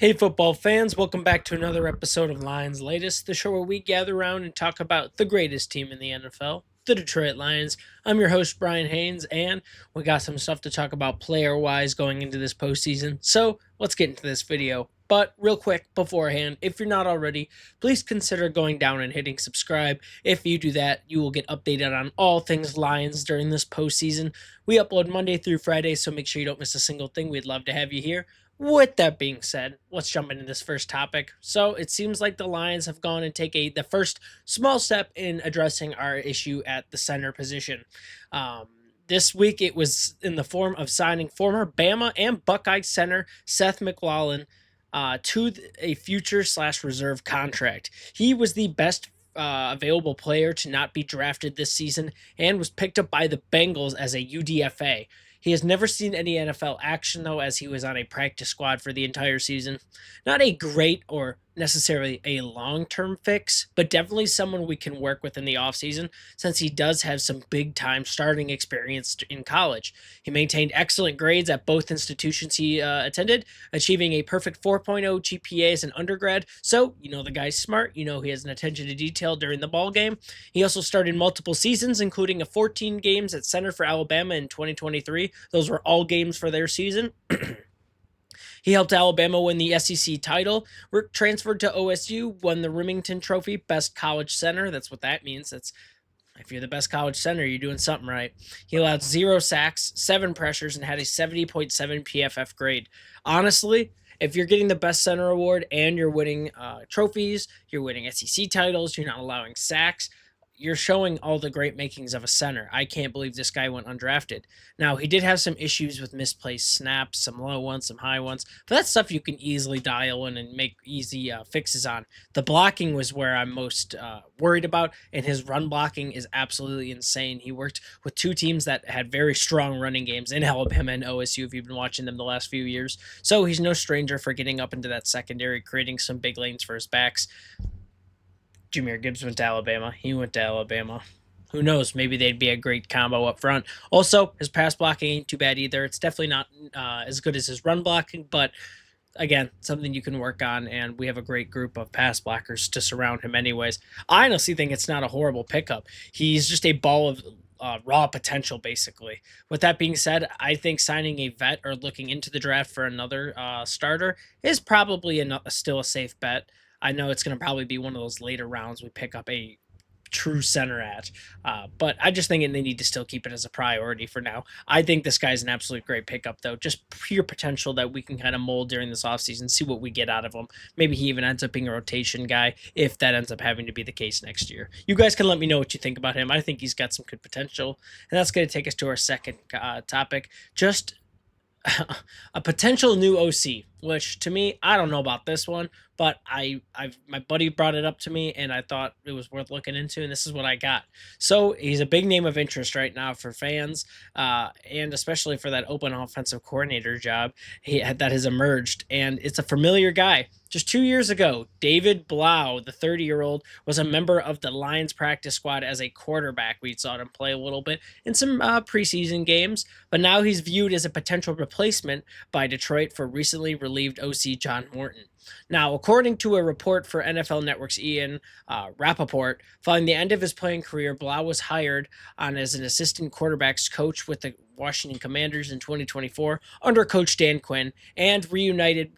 Hey, football fans, welcome back to another episode of Lions Latest, the show where we gather around and talk about the greatest team in the NFL, the Detroit Lions. I'm your host, Bryan Hanes, and we got some stuff to talk about player wise going into this postseason. So let's get into this video. But real quick beforehand, if you're not already, please consider going down and hitting subscribe. If you do that, you will get updated on all things Lions during this postseason. We upload Monday through Friday, so make sure you don't miss a single thing. We'd love to have you here. With that being said, let's jump into this first topic. So it seems like the Lions have gone and take the first small step in addressing our issue at the center position. This week it was in the form of signing former Bama and Buckeye center Seth McLaughlin to a future/reserve contract. He was the best available player to not be drafted this season and was picked up by the Bengals as a UDFA. He has never seen any NFL action, though, as he was on a practice squad for the entire season. Not a great or necessarily a long-term fix, but definitely someone we can work with in the offseason since he does have some big-time starting experience in college. He maintained excellent grades at both institutions he attended, achieving a perfect 4.0 GPA as an undergrad. So, you know the guy's smart. You know he has an attention to detail during the ball game. He also started multiple seasons, including a 14 games at center for Alabama in 2023. Those were all games for their season. He helped Alabama win the SEC title, transferred to OSU, won the Remington Trophy, best college center. That's what that means. That's if you're the best college center, you're doing something right. He allowed 0 sacks, 7 pressures, and had a 70.7 PFF grade. Honestly, if you're getting the best center award and you're winning trophies, you're winning SEC titles, you're not allowing sacks, you're showing all the great makings of a center. I can't believe this guy went undrafted. Now, he did have some issues with misplaced snaps, some low ones, some high ones, but that's stuff you can easily dial in and make easy fixes on. The blocking was where I'm most worried about, and his run blocking is absolutely insane. He worked with two teams that had very strong running games in Alabama and OSU, if you've been watching them the last few years. So he's no stranger for getting up into that secondary, creating some big lanes for his backs. Jahmyr Gibbs went to Alabama. He went to Alabama. Who knows? Maybe they'd be a great combo up front. Also, his pass blocking ain't too bad either. It's definitely not as good as his run blocking, but again, something you can work on, and we have a great group of pass blockers to surround him anyways. I honestly think it's not a horrible pickup. He's just a ball of raw potential, basically. With that being said, I think signing a vet or looking into the draft for another starter is probably still a safe bet. I know it's going to probably be one of those later rounds we pick up a true center at. But I just think they need to still keep it as a priority for now. I think this guy's an absolute great pickup, though. Just pure potential that we can kind of mold during this offseason, see what we get out of him. Maybe he even ends up being a rotation guy if that ends up having to be the case next year. You guys can let me know what you think about him. I think he's got some good potential. And that's going to take us to our second topic. Just a potential new OC, which to me, I don't know about this one, but my buddy brought it up to me and I thought it was worth looking into, and this is what I got. So he's a big name of interest right now for fans, and especially for that open offensive coordinator job that has emerged, and it's a familiar guy. Just 2 years ago, David Blau, the 30-year-old, was a member of the Lions practice squad as a quarterback. We saw him play a little bit in some preseason games, but now he's viewed as a potential replacement by Detroit for recently relieved OC John Morton. Now, according to a report for NFL Network's Ian Rappaport, following the end of his playing career, Blau was hired on as an assistant quarterbacks coach with the Washington Commanders in 2024 under Coach Dan Quinn and reunited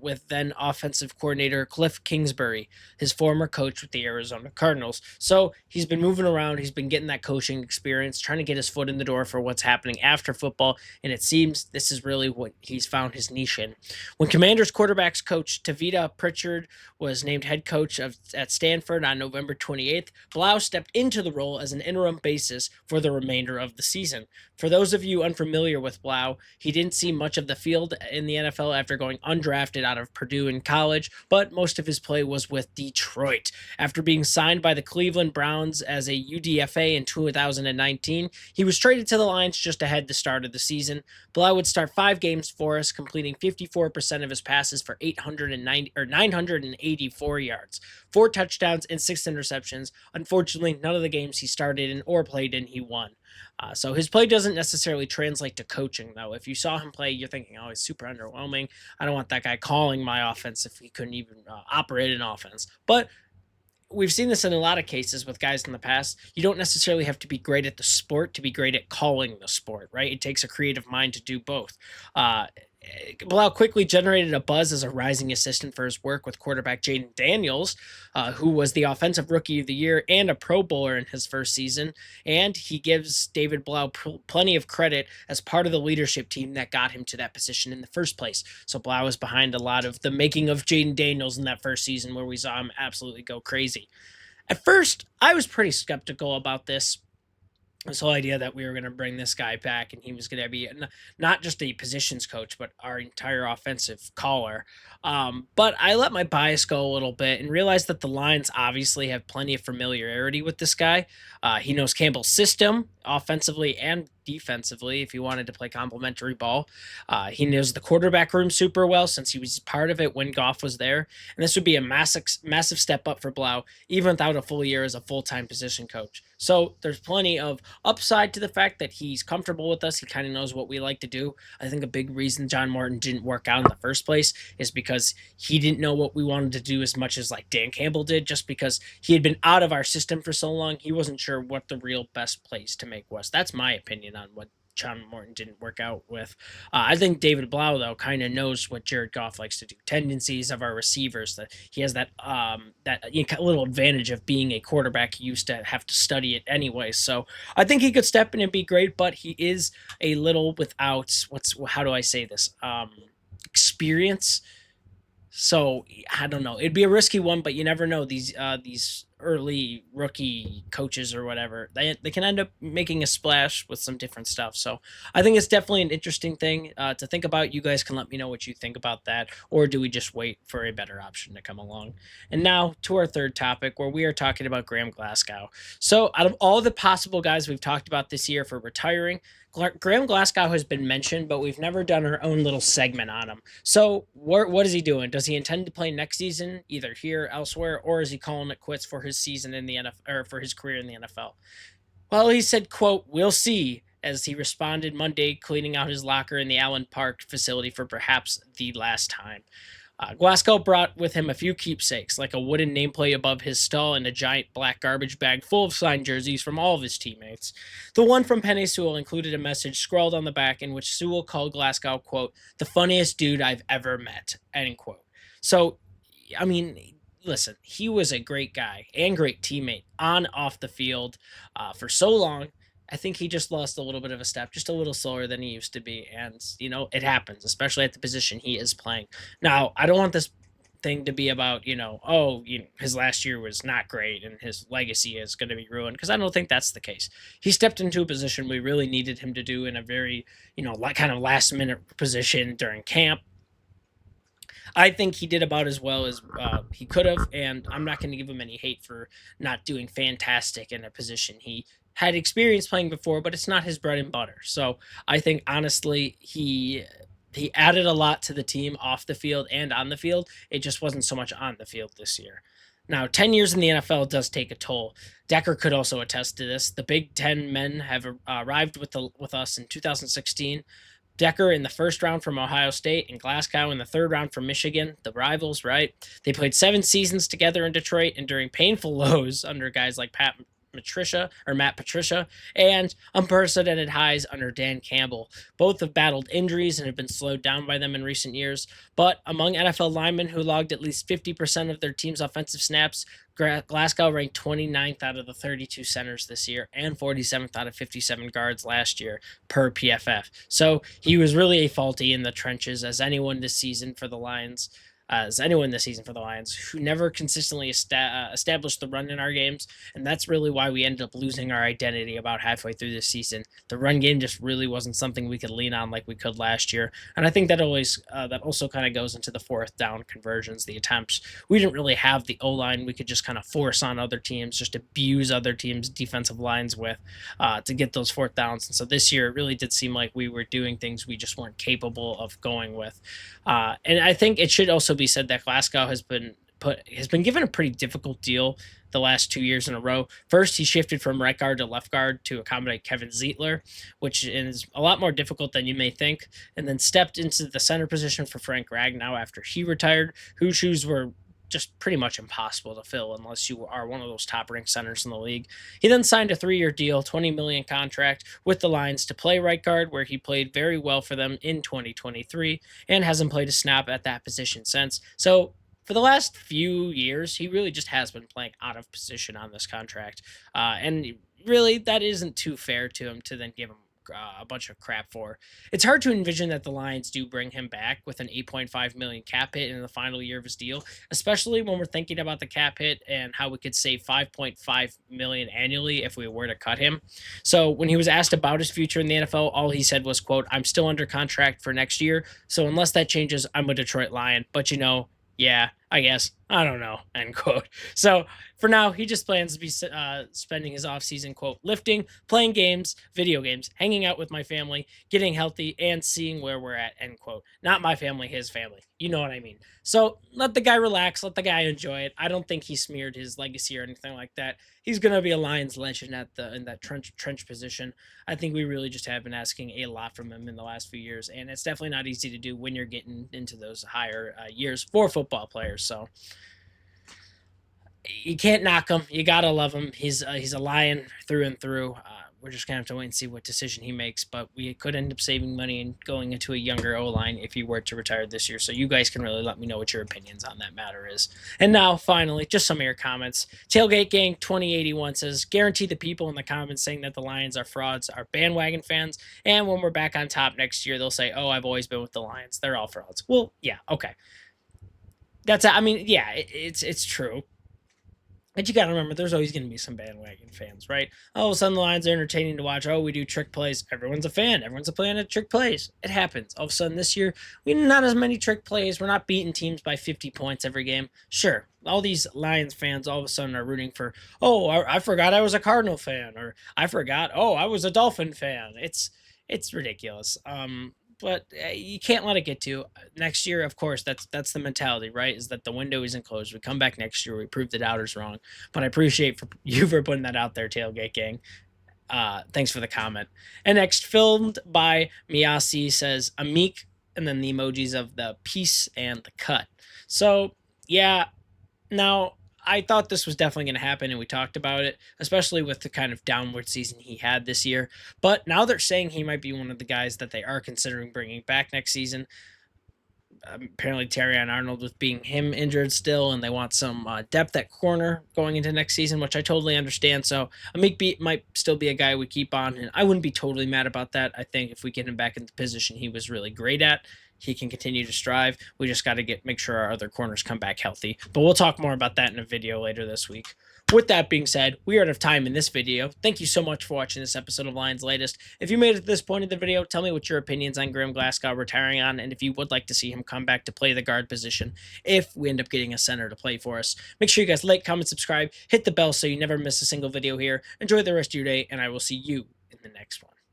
with then offensive coordinator Cliff Kingsbury, his former coach with the Arizona Cardinals. So he's been moving around. He's been getting that coaching experience, trying to get his foot in the door for what's happening after football, and it seems this is really what he's found his niche in. When Commanders quarterbacks coach Tavita Pritchard was named head coach at Stanford on November 28th, Blau stepped into the role as an interim basis for the remainder of the season. For those of you unfamiliar with Blau, he didn't see much of the field in the NFL after going undrafted out of Purdue in college, but most of his play was with Detroit. After being signed by the Cleveland Browns as a UDFA in 2019, he was traded to the Lions just ahead the start of the season. Blau would start 5 games for us, completing 54% of his passes for 984 yards, 4 touchdowns, and 6 interceptions. Unfortunately, none of the games he started in or played in he won. So his play doesn't necessarily translate to coaching, though. If you saw him play, you're thinking, oh, he's super underwhelming. I don't want that guy calling my offense if he couldn't even operate an offense. But we've seen this in a lot of cases with guys in the past. You don't necessarily have to be great at the sport to be great at calling the sport, right? It takes a creative mind to do both. Uh, Blau quickly generated a buzz as a rising assistant for his work with quarterback Jaden Daniels, who was the offensive rookie of the year and a Pro Bowler in his first season. And he gives David Blau plenty of credit as part of the leadership team that got him to that position in the first place. So Blau is behind a lot of the making of Jaden Daniels in that first season where we saw him absolutely go crazy. At first, I was pretty skeptical about this whole idea that we were going to bring this guy back and he was going to be not just a positions coach but our entire offensive caller. But I let my bias go a little bit and realized that the Lions obviously have plenty of familiarity with this guy. He knows Campbell's system offensively and defensively if he wanted to play complementary ball. He knows the quarterback room super well since he was part of it when Goff was there, and this would be a massive step up for Blau even without a full year as a full-time position coach. So there's plenty of upside to the fact that he's comfortable with us. He kind of knows what we like to do. I think a big reason John Morton didn't work out in the first place is because he didn't know what we wanted to do as much as like Dan Campbell did, just because he had been out of our system for so long. He wasn't sure what the real best place to make was. That's my opinion on what John Morton didn't work out with. I think David Blau, though, kind of knows what Jared Goff likes to do. Tendencies of our receivers, that he has that little advantage of being a quarterback. He used to have to study it anyway. So I think he could step in and be great, but he is a little without how do I say this? Experience. So I don't know. It'd be a risky one, but you never know. These early rookie coaches or whatever, they can end up making a splash with some different stuff. So I think it's definitely an interesting thing to think about. You guys can let me know what you think about that, or do we just wait for a better option to come along? And now to our third topic, where we are talking about Graham Glasgow. So out of all the possible guys we've talked about this year for retiring, Graham Glasgow has been mentioned, but we've never done our own little segment on him. So what is he doing? Does he intend to play next season, either here, elsewhere, or is he calling it quits for his season in the NFL or for his career in the NFL? Well, he said, "quote We'll see," as he responded Monday, cleaning out his locker in the Allen Park facility for perhaps the last time. Glasgow brought with him a few keepsakes, like a wooden nameplate above his stall and a giant black garbage bag full of signed jerseys from all of his teammates. The one from Penei Sewell included a message scrawled on the back in which Sewell called Glasgow, quote, "the funniest dude I've ever met," end quote. So, I mean, listen, he was a great guy and great teammate on off the field for so long. I think he just lost a little bit of a step, just a little slower than he used to be. And, it happens, especially at the position he is playing. Now, I don't want this thing to be about, his last year was not great and his legacy is going to be ruined, because I don't think that's the case. He stepped into a position we really needed him to do in a very, kind of last minute position during camp. I think he did about as well as he could have, and I'm not going to give him any hate for not doing fantastic in a position he had experience playing before, but it's not his bread and butter. So I think honestly, he added a lot to the team off the field and on the field. It just wasn't so much on the field this year. Now, 10 years in the NFL does take a toll. Decker could also attest to this. The Big Ten men have arrived with us in 2016. Decker in the first round from Ohio State and Glasgow in the third round from Michigan, the rivals, right? They played 7 seasons together in Detroit, and during painful lows under guys like Matt Patricia, and unprecedented highs under Dan Campbell. Both have battled injuries and have been slowed down by them in recent years. But among NFL linemen who logged at least 50% of their team's offensive snaps, Glasgow ranked 29th out of the 32 centers this year and 47th out of 57 guards last year per PFF. So he was really a faulty in the trenches as anyone this season for the Lions. Who never consistently established the run in our games, and that's really why we ended up losing our identity about halfway through this season. The run game just really wasn't something we could lean on like we could last year, and I think that also kind of goes into the fourth down conversions, the attempts. We didn't really have the O-line we could just kind of force on other teams, just abuse other teams' defensive lines with to get those fourth downs, and so this year it really did seem like we were doing things we just weren't capable of going with. And I think it should also be said that Glasgow has been has been given a pretty difficult deal the last 2 years in a row. First, he shifted from right guard to left guard to accommodate Kevin Zietler, which is a lot more difficult than you may think, and then stepped into the center position for Frank Ragnow after he retired, whose shoes were just pretty much impossible to fill unless you are one of those top ranked centers in the league. He then signed a 3-year deal, $20 million contract with the Lions to play right guard, where he played very well for them in 2023 and hasn't played a snap at that position since. So for the last few years, he really just has been playing out of position on this contract. And really, that isn't too fair to him to then give him a bunch of crap for. It's hard to envision that the Lions do bring him back with an 8.5 million cap hit in the final year of his deal, especially when we're thinking about the cap hit and how we could save 5.5 million annually if we were to cut him. So when he was asked about his future in the NFL, all he said was, quote, "I'm still under contract for next year, so unless that changes, I'm a Detroit Lion, but yeah, I guess. I don't know," end quote. So for now, he just plans to be spending his offseason, quote, "lifting, playing games, video games, hanging out with my family, getting healthy, and seeing where we're at," end quote. Not my family, his family. You know what I mean. So let the guy relax. Let the guy enjoy it. I don't think he smeared his legacy or anything like that. He's going to be a Lions legend in that trench position. I think we really just have been asking a lot from him in the last few years, and it's definitely not easy to do when you're getting into those higher years for football players. So you can't knock him. You gotta love him. He's a Lion through and through. We're just gonna have to wait and see what decision he makes. But we could end up saving money and going into a younger O line if he were to retire this year. So you guys can really let me know what your opinions on that matter is. And now, finally, just some of your comments. Tailgate Gang 2081 says, "Guarantee the people in the comments saying that the Lions are frauds are bandwagon fans, and when we're back on top next year, they'll say, 'Oh, I've always been with the Lions. They're all frauds.'" Well, yeah, okay. Yeah, it's true. But you got to remember, there's always going to be some bandwagon fans, right? Oh, some of the Lions are entertaining to watch. Oh, we do trick plays. Everyone's a fan. Everyone's a fan of trick plays. It happens. All of a sudden this year, we not as many trick plays. We're not beating teams by 50 points every game. Sure, all these Lions fans all of a sudden are rooting for, oh, I forgot I was a Cardinal fan, or I forgot, oh, I was a Dolphin fan. It's ridiculous. But you can't let it get to next year. Of course, that's the mentality, right? Is that the window isn't closed. We come back next year, we prove the doubters wrong. But I appreciate you for putting that out there, Tailgate Gang. Thanks for the comment. And next, filmed by Miyasi, says Amik, and then the emojis of the peace and the cut. So yeah, now I thought this was definitely going to happen, and we talked about it, especially with the kind of downward season he had this year. But now they're saying he might be one of the guys that they are considering bringing back next season. Apparently, Terrion Arnold with being him injured still, and they want some depth at corner going into next season, which I totally understand. So Amik B might still be a guy we keep on, and I wouldn't be totally mad about that. I think if we get him back in the position he was really great at, he can continue to strive. We just got to make sure our other corners come back healthy. But we'll talk more about that in a video later this week. With that being said, we are out of time in this video. Thank you so much for watching this episode of Lions Latest. If you made it to this point in the video, tell me what your opinions on Graham Glasgow retiring on, and if you would like to see him come back to play the guard position if we end up getting a center to play for us. Make sure you guys like, comment, subscribe, hit the bell so you never miss a single video here. Enjoy the rest of your day, and I will see you in the next one.